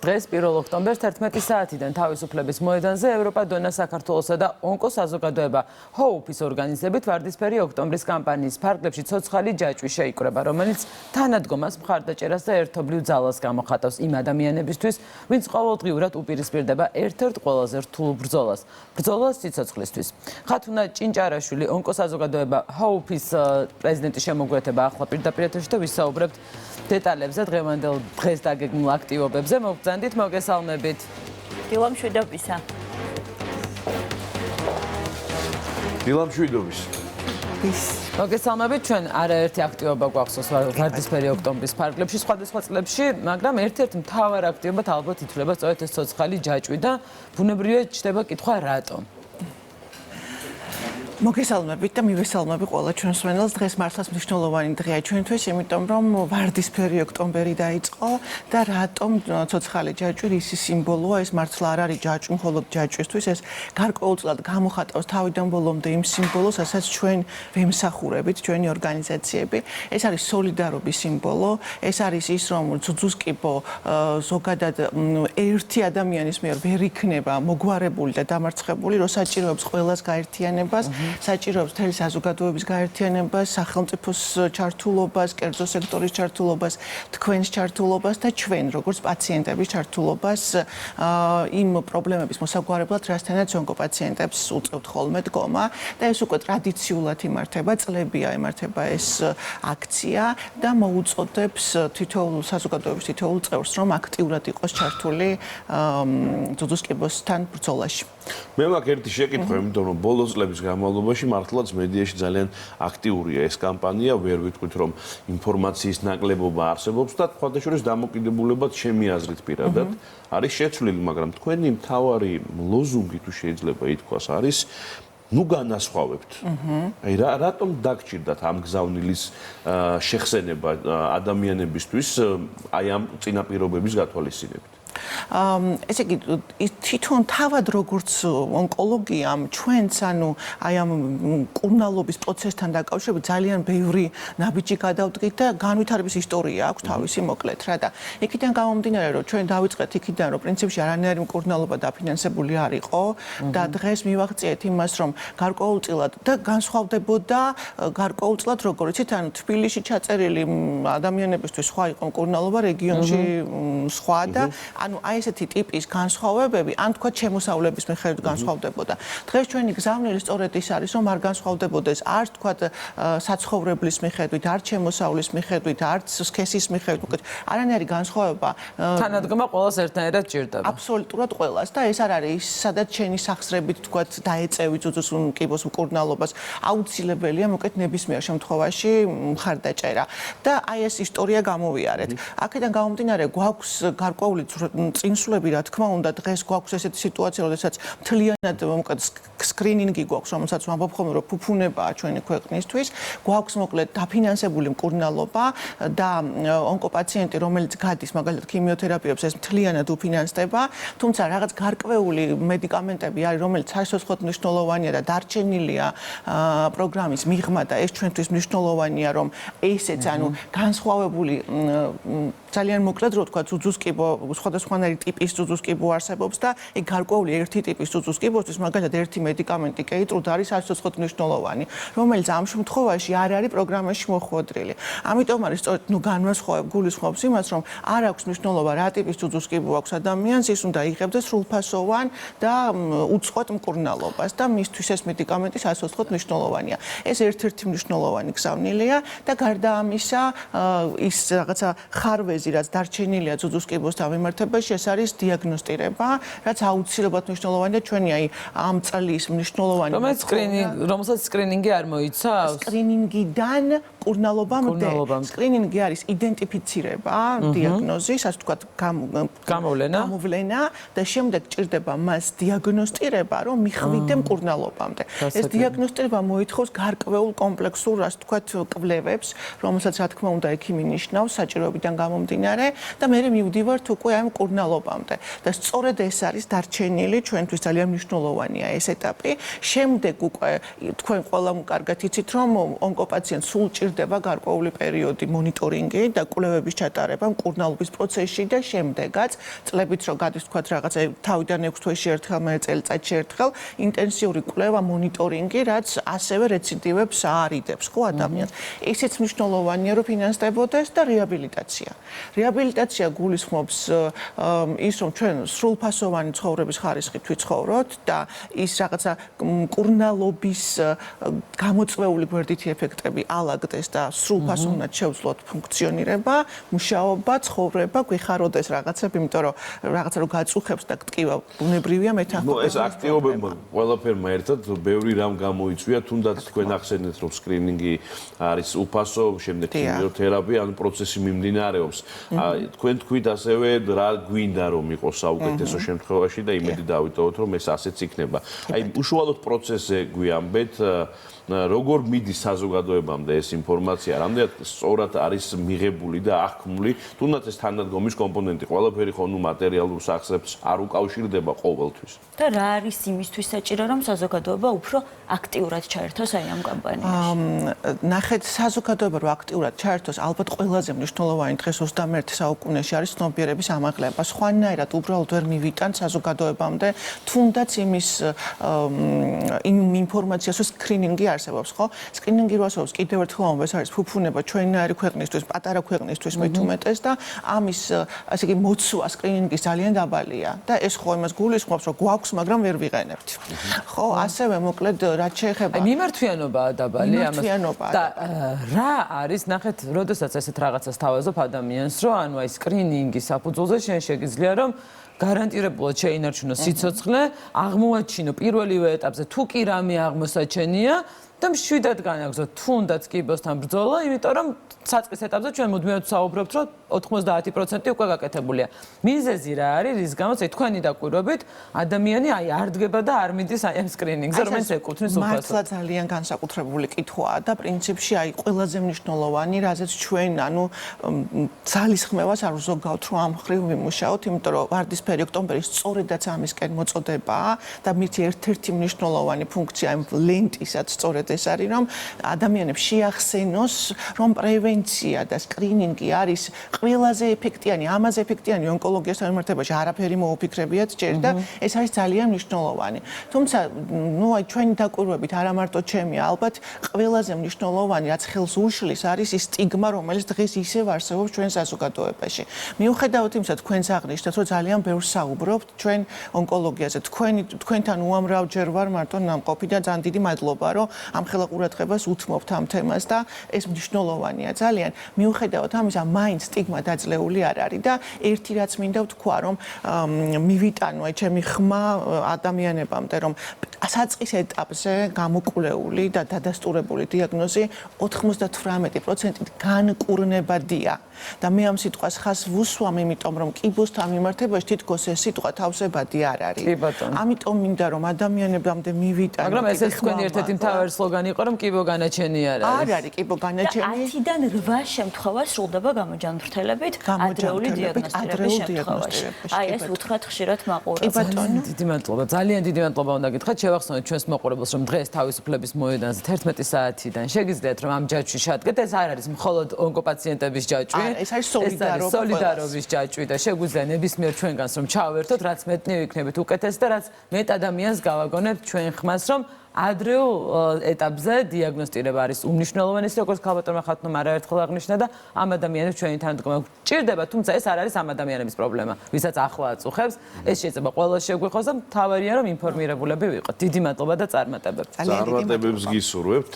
დღეს 1 ოქტომბერს 11 საათიდან თავისუფლების მოედანზე ევროპა დონა საქართველოსა და ონკო საზოგადოება ჰოუფის ორგანიზებით ვარდისფერი ოქტომბრის კამპანიის ფარგლებში ცოცხალი ჯაჭვი შეიკრება, რომელიც თანადგომას, მხარდაჭერას და ერთობლივ ძალას გამოხატავს იმ ადამიანებისთვის, ვინც ყოველდღიურად უპირისპირდება ერთ-ერთ ყველაზე რთულ ბრძოლას, ბრძოლას სიცოცხლისთვის. ხათუნა ჭინჭარაშვილი, ონკო საზოგადოება ჰოუფის პრეზიდენტის შემოგვეთება ახლა პირდაპირ ეთერში და ვისაუბრებთ დეტალებზე დღევანდელ დღეს დაგეგმილ აქტივობებზე. მოგბრძანდით, მოგესალმებით. დილა მშვიდობისა. დილა მშვიდობის. მოგესალმებით, ჩვენ არაერთი აქტივობა გვახსოვს ვარდისფერი ოქტომბრის ფარგლებში სხვადასხვა წლებში, მაგრამ ერთ-ერთ მთავარ აქტივობად ალბათ ითვლება სწორედ ეს ცოცხალი ჯაჭვი და ბუნებრივია ჩდება კითხვა რატომ. მოგესალმებით და მივესალმები ყველა ჩვენს მენელს. დღეს მართლაც მნიშვნელოვანი დღეა ჩვენთვის, იმიტომ რომ ვარდისფერი ოქტომბერი დაიწყო და რატომ ცოცხალი ჯაჭვი რის სიმბოლოა, ეს მართლა არ არის ჯაჭვი, მხოლოდ ჯაჭვისთვის, ეს გარკვეულწილად გამოხატავს თავიდან ბოლომდე იმ სიმბოლოს, რასაც ჩვენ ვემსახურებით, ჩვენი ორგანიზაციები. ეს არის სოლიდარობის სიმბოლო, ეს არის ის, რომ ძუძუსკიპო ზოგადად ერთი ადამიანის მიერ ვერ იქნება მოგვარებული და დამარცხებული, რომ საჭიროებს ყველას გაერთიანებას. საჭიროებს მთელი საზოგადოების გაერთიანებას, სახელმწიფოს ჩართულობას, კერძო სექტორის ჩართულობას, თქვენს ჩართულობას და ჩვენ, როგორც პაციენტების ჩართულობას იმ პრობლემების მოსაგვარებლად, რასთანაც ონკოპაციენტებს უწევთ ხოლმე დგომა და ეს უკვე ტრადიციულად იმართება, წლებია იმართება ეს აქცია და მოუწოდებს თითოეულ საზოგადოების თითოეულ წევრს, რომ აქტიურად იყოს ჩართული ძუძუსკიპოსთან ბრძოლაში. მე მაქვს ერთი შეკითხვა, იმიტომ რომ ბოლო წლების განმავლობაში მართლაც მედიაში ძალიან აქტიურია ეს კამპანია, ვერ ვიტყვით რომ ინფორმაციის ნაკლებობა არსებობს და სხვადასხვა დამოკიდებულებაც ჩემი აზრით პირადად არის შეცვლილი, მაგრამ თქვენი მთავარი ლოზუნგი თუ შეიძლება ითქვას არის ნუ განასხვავებთ. აი რატომ დაგჭირდათ ამ გზავნილის შეხსენება ადამიანებისთვის აი ამ წინაპირობების გათვალისწინებით? ესე იგი თვითონ თავად როგორც ონკოლოგიამ ჩვენც ანუ აი ამ კურნალობის პროცესთან დაკავშირებით ძალიან ბევრი ნაბიჯი გადავდგით და განვითარების ისტორია აქვს თავისი მოკლედ რა და იქიდან გამომდინარე რომ ჩვენ დავიწყეთ იქიდან რომ პრინციპში არანაირი მკურნალობა დაფინანსებული არ იყო და დღეს მივაღწიეთ იმას რომ გარკვეულწილად და განსხვავდებოდა გარკვეულწილად როგორ იცით ანუ თბილისში ჩაწერილი ადამიანებისთვის სხვა იყო მკურნალობა რეგიონში სხვა და ანუ აი ესეთი ტიპის განსხვავებები, ან თქვა შემოსავლების მიხედვით განსხვავდებოდა. დღეს ჩვენი გზავნილი სწორედ ის არის, რომ არ განსხვავდებოდეს არც თქვა საცხოვრებლის მიხედვით, არც შემოსავლის მიხედვით, არც სქესის მიხედვით, უკეთ არანაირი განსხვავება. თანადგომა ყველას ერთნაირად ჭირდება. აბსოლუტურად ყველას და ეს არ არის სადაც შენი სახსრებით თქვა დაეწევი ძუძუსკიპოს მკურნალობას, აუცილებელია მოკეთ ნებისმიერ შემთხვევაში მხარდაჭერა. და აი ეს ისტორია გამოვიარეთ. აქედან გამომდინარე გვაქვს გარკვეული წინსვლები, რა თქმა უნდა, დღეს გვაქვს ესეთი სიტუაცია, როდესაც მთლიანად მოკლედ სკრინინგი გვაქვს, რომელსაც ვამბობ ხოლმე, რომ ფუფუნებაა ჩვენი ქვეყნისთვის. გვაქვს მოკლედ დაფინანსებული მკურნალობა და ონკოპაციენტი, რომელიც გადის მაგალითად ქიმიოთერაპიებს, ეს მთლიანად უფინანსდება, თუმცა რაღაც გარკვეული მედიკამენტები არის, რომელიც საერთოდ მნიშვნელოვანია და დარჩენილია პროგრამის მიღმა და ეს ჩვენთვის მნიშვნელოვანია, რომ ესეც ანუ განსხვავებული ძალიან მოკლედ რო თქვა ძუძუსკიპო სხვადასხვანაირი ტიპის ძუძუსკიპო არსებობს და ეგ გარკვეული ერთი ტიპის ძუძუსკიპოსთვის მაგალითად ერთი მედიკამენტი კეიტრუდა არის საერთოდ მნიშვნელოვანი, რომელიც ამ შემთხვევაში არ არის პროგრამაში მოხვედრილი. ამიტომ არის სწორედ ნუ გულისხმობს იმას, რომ არ აქვს მნიშვნელობა რა ტიპის ძუძუსკიპო აქვს ადამიანს, ის უნდა იღებდეს სრულფასოვან და უწყვეტ მკურნალობას და მისთვის ეს მედიკამენტი საერთოდ მნიშვნელოვანია. ეს ერთ-ერთი მნიშვნელოვანი გზავნილია და გარდა ამისა ის რაღაცა ხარვეზი რაც დარჩენილია ძუძუსკიპოსთან მიმართებაში ეს არის დიაგნოსტირება, რაც აუცილებლად მნიშვნელოვანია ჩვენი აი ამ წლის მნიშვნელოვანი რომელსაც სკრინინგი არ მოიცავს? სკრინინგიდან მკურნალობამდე. სკრინინგი არის იდენტიფიცირება, დიაგნოზი, ასე ვთქვათ, გამოვლენა და შემდეგ ჭირდება მას დიაგნოსტირება, რომ მიხვიდე მკურნალობამდე. ეს დიაგნოსტირება მოითხოვს გარკვეულ კომპლექსურ, ასე ვთქვათ, კვლევებს, რომელსაც რა თქმა უნდა ექიმი ნიშნავს საჭიროებიდან გამომდინარე და მე მივდივართ უკვე ამ მკურნალობამდე. და სწორედ ეს არის დარჩენილი ჩვენთვის ძალიან მნიშვნელოვანია ეს ეტაპი. შემდეგ უკვე თქვენ ყველამ კარგად იცით, რომ ონკოპაციენტს სულ ჭირდება სჭირდება გარკვეული პერიოდი მონიტორინგი და კვლევების ჩატარება მკურნალობის პროცესში და შემდეგაც წლებით რო გადის თქვა რაღაცა თავიდან 6 თვეში ერთხელ მე წელიწადში ერთხელ ინტენსიური კვლევა მონიტორინგი რაც ასევე რეციდივებს აარიდებს ხო ადამიანს ისიც მნიშვნელოვანია რომ ფინანსდებოდეს და რეაბილიტაცია რეაბილიტაცია გულისხმობს ის რომ ჩვენ სრულფასოვანი ცხოვრების ხარისხით ვიცხოვროთ და ის რაღაცა მკურნალობის გამოწვეული გვერდითი ეფექტები ალაგდეს და სრულფასოვნად შევძლოთ ფუნქციონირება, მუშაობა, ცხოვრება, გვეხაროდეს რაღაცები, იმიტომ რომ რაღაცა რო გაწუხებს და გტკივა ბუნებრივია მეთანხმება. ეს აქტივობებმა ყველაფერმა ერთად ბევრი რამ გამოიწვია, თუნდაც თქვენ ახსენეთ რომ სკრინინგი არის უფასო, შემდეგ ქიმიოთერაპია, ანუ პროცესი მიმდინარეობს. თქვენ თქვით ასევე რა გვინდა რომ იყოს საუკეთესო შემთხვევაში და იმედი დავიტოვოთ რომ ეს ასეც იქნება. აი უშუალოდ პროცესზე გვიამბეთ როგორ მიდის საზოგადოებამდე ეს ინფორმაცია, რამდენად სწორად არის მიღებული და აღქმული, თუნდაც ეს თანადგომის კომპონენტი, ყველაფერი ხო ნუ მატერიალურ სახსრებს არ უკავშირდება ყოველთვის. და რა არის იმისთვის საჭირო, რომ საზოგადოება უფრო აქტიურად ჩაერთოს აი ამ კამპანიაში? ნახეთ, საზოგადოება რო აქტიურად ჩაერთოს, ალბათ ყველაზე მნიშვნელოვანი დღეს 21 საუკუნეში არის ცნობიერების ამაღლება. სხვანაირად უბრალოდ ვერ მივიტან საზოგადოებამდე, თუნდაც იმის ინფორმაციას, რომ სკრინინგი არსებობს, ხო? სკრინინგი რო არსებობს, კიდევ ერთხელ ამბობ, ეს არის ფუფუნება ჩვენნაირი ქვეყნისთვის, პატარა ქვეყნისთვის მით უმეტეს და ამის ასე იგი მოცვა სკრინინგის ძალიან დაბალია და ეს ხო იმას გულისხმობს, რომ გვაქვს, მაგრამ ვერ ვიყენებთ. ხო, ასევე მოკლედ რაც შეეხება აი მიმართვიანობაა დაბალი ამას მიმართვიანობაა და რა არის ნახეთ როდესაც ესეთ რაღაცას თავაზობ ადამიანს რომ ანუ აი სკრინინგის საფუძველზე შენ შეგიძლია რომ გარანტირებულად შეინარჩუნო სიცოცხლე, აღმოაჩინო პირველივე ეტაპზე თუ კი რამე აღმოსაჩენია და მშვიდად განაგზო თუნდაც კიბოსთან ბრძოლა, იმიტომ რომ საწყის ეტაპზე ჩვენ მუდმივად ვსაუბრობთ, რომ 90% უკვე გაკეთებულია. მიზეზი რა არის, რის გამოც თქვენი დაკვირვებით ადამიანი აი არ დგება და არ მიდის აი ამ სკრინინგზე, რომელიც ეკუთვნის უფასოდ. მართლა ძალიან განსაკუთრებული კითხვაა და პრინციპში აი ყველაზე მნიშვნელოვანი, რაზეც ჩვენ ანუ ძალისხმევას არ ვზოგავთ, რომ ამ ხრივ ვიმუშაოთ, იმიტომ რომ ვარდისფერი ოქტომბერი სწორედაც ამისკენ მოწოდებაა და მითი ერთ-ერთი მნიშვნელოვანი ფუნქცია იმ ლენტისაც სწორედ ეს არის, რომ ადამიანებს შეახსენოს, რომ პრევენცია და სკრინინგი არის ყველაზე ეფექტიანი, ამაზე ეფექტიანი ონკოლოგიასთან მიმართებაში არაფერი მოუფიქრებიათ ჯერ და ეს არის ძალიან მნიშვნელოვანი. თუმცა, ნუ აი ჩვენი დაკვირვებით არა მარტო ჩემი, ალბათ ყველაზე მნიშვნელოვანი, რაც ხელს უშლის, არის ის სტიგმა, რომელიც დღეს ისევ არსებობს ჩვენ საზოგადოებაში. მიუხედავად იმისა, თქვენს აღნიშნეთ, რომ ძალიან ბევრს საუბრობთ ჩვენ ონკოლოგიაზე. თქვენთან უამრავჯერ ვარ მარტო ნამყოფი და ძალიან დიდი მადლობა, რომ ამ ხელა ყურადღებას უთმობთ ამ თემას და ეს მნიშვნელოვანია ძალიან. მიუხედავად ამისა, მაინც სტიგმა დაძლეული არ არის და ერთი რაც მინდა ვთქვა, რომ მივიტანო აი ჩემი ხმა ადამიანებამდე, რომ საწყის ეტაპზე გამოკვლეული და დადასტურებული დიაგნოზი 98% განკურნებადია. და მე ამ სიტყვას ხას ვუსვამ, იმიტომ რომ კიბოსთან მიმართებაში თითქოს ეს სიტყვა თავსებადი არ არის. კი ბატონო. ამიტომ მინდა რომ ადამიანებამდე მივიტანო. მაგრამ ესეც თქვენი ერთ-ერთი მთავარი სლოგანი იყო, რომ კიბო განაჩენი არ არის. არ არის კიბო განაჩენი. 10-დან 8 შემთხვევა სრულდება გამოჯანმრთელებით ადრეული დიაგნოსტირების შემთხვევაში. აი ეს უთხრათ ხშირად მაყურებელს. ძალიან დიდი მადლობა. ძალიან დიდი მადლობა უნდა გითხრათ. შევახსენოთ ჩვენს მოყურებელს, რომ დღეს თავისუფლების მოედანზე 11 საათიდან შეგიძლიათ რომ ამ ჯაჭვში შადგეთ. ეს არ არის მხოლოდ ონკოპაციენტების ჯაჭვი. ეს არის სოლიდარობის ჯაჭვი და შეგვიძლია ნებისმიერ ჩვენგანს რომ ჩავერთოთ, რაც მეტნი ვიქნებით უკეთეს და რაც მეტ ადამიანს გავაგონებთ ჩვენ ხმას, რომ ადრეულ ეტაპზე დიაგნოსტირება არის უმნიშვნელოვანესი, როგორც ქალბატონმა ხათნომ არაერთხელ აღნიშნა და ამ ადამიანებს ჩვენი თანადგომა გჭირდება, თუმცა ეს არ არის ამ ადამიანების პრობლემა, ვისაც ახლა აწუხებს. ეს შეიძლება ყველას შეგვიხოს და მთავარია რომ ინფორმირებულები ვიყოთ. დიდი მადლობა და წარმატებებს. წარმატებებს გისურვებთ.